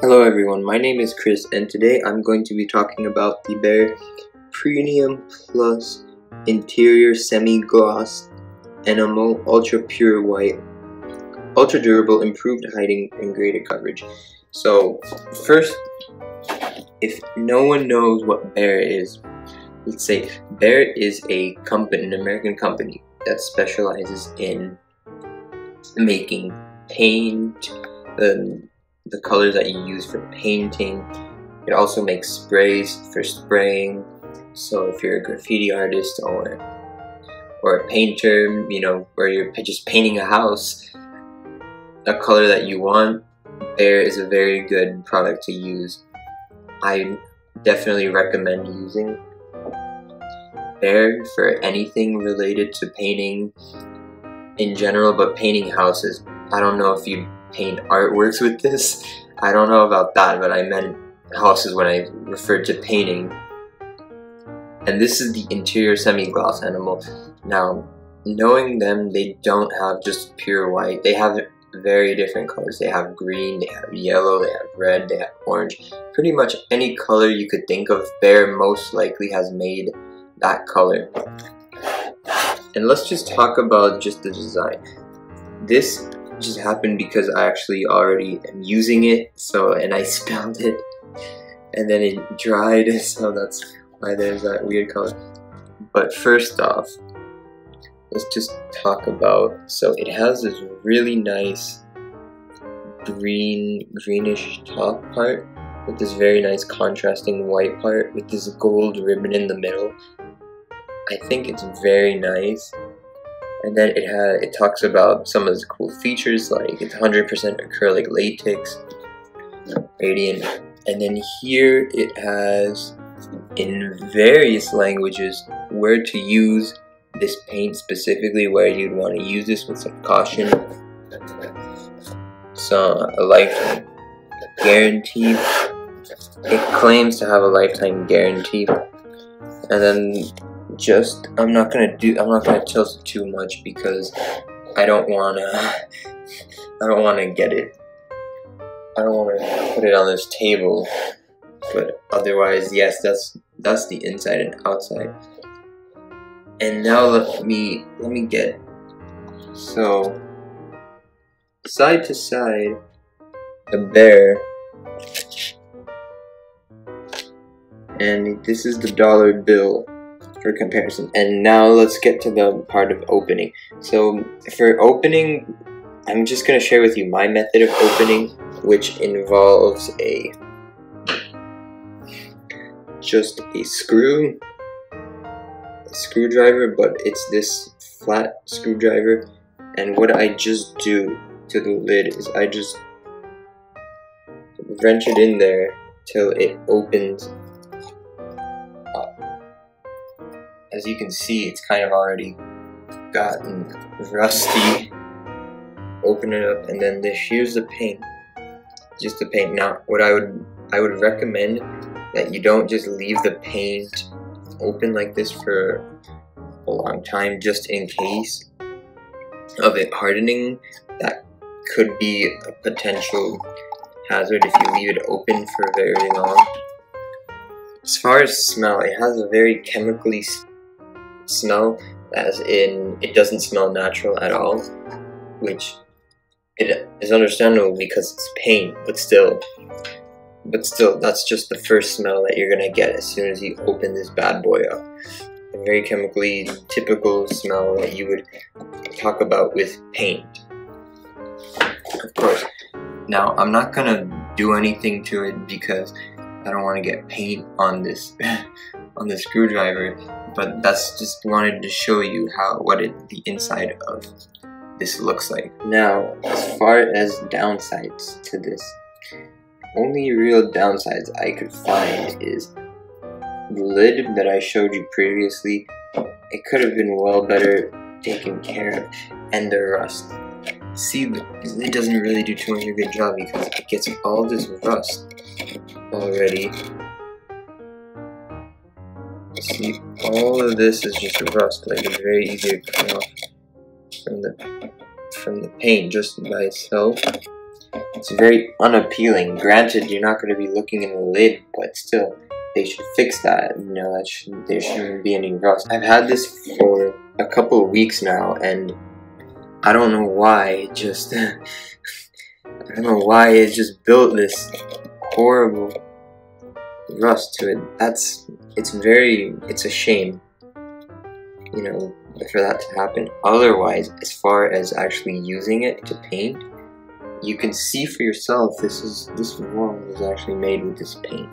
Hello everyone, my name is Chris and today I'm going to be talking about the Behr Premium Plus Interior Semi-Gloss Enamel Ultra Pure White Ultra Durable Improved Hiding and Graded Coverage. So first, if no one knows what Behr is, let's say Behr is a company, an American company that specializes in making paint, the colors that you use for painting. It also makes sprays for spraying. So if you're a graffiti artist or a painter, you know, or you're just painting a house, a color that you want, Behr is a very good product to use. I definitely recommend using Behr for anything related to painting in general, but painting houses. I don't know if you paint artworks with this. I don't know about that, but I meant houses when I referred to painting. And this is the interior semi-gloss Enamel. Now, knowing them, they don't have just pure white. They have very different colors. They have green, they have yellow, they have red, they have orange. Pretty much any color you could think of, Behr most likely has made that color. And let's just talk about just the design. This just happened because I actually already am using it, and I spilled it and then it dried, so that's why there's that weird color. But first off, let's just talk about, so it has this really nice greenish top part with this very nice contrasting white part with this gold ribbon in the middle. I think it's very nice. And then it talks about some of the cool features, like it's 100% acrylic latex, radiant. And then here it has, in various languages, where to use this paint specifically, where you'd want to use this with some caution. So a lifetime guarantee. It claims to have a lifetime guarantee. And then I'm not gonna tilt it too much because I don't wanna get it. I don't wanna put it on this table. But otherwise, yes, that's the inside and outside. And now let me get, so side to side, the Behr, and this is the dollar bill for comparison. And now let's get to the part of opening. So for opening, I'm just going to share with you my method of opening, which involves just a screwdriver, but it's this flat screwdriver. And what I just do to the lid is I just wrench it in there till it opens. As you can see, it's kind of already gotten rusty. Open it up, and then here's the paint. Just the paint. Now, what I would recommend that you don't just leave the paint open like this for a long time, just in case of it hardening. That could be a potential hazard if you leave it open for very long. As far as smell, it has a very chemically smell, as in it doesn't smell natural at all, which it is understandable because it's paint, but still that's just the first smell that you're gonna get as soon as you open this bad boy up. A very chemically typical smell that you would talk about with paint, of course. Now, I'm not gonna do anything to it because I don't want to get paint on this on the screwdriver, but that's just wanted to show you the inside of this looks like. Now, as far as downsides to this, only real downsides I could find is the lid that I showed you previously. It could have been well better taken care of, and the rust. See, it doesn't really do too much of a good job because it gets all this rust already. See, all of this is just rust. Like, it's very easy to come off from the paint just by itself. It's very unappealing. Granted, you're not going to be looking in the lid, but still, they should fix that. You know, there shouldn't be any rust. I've had this for a couple of weeks now, and I don't know why it just I don't know why it just built this horrible rust to it. It's a shame, you know, for that to happen. Otherwise, as far as actually using it to paint, you can see for yourself this wall was actually made with this paint.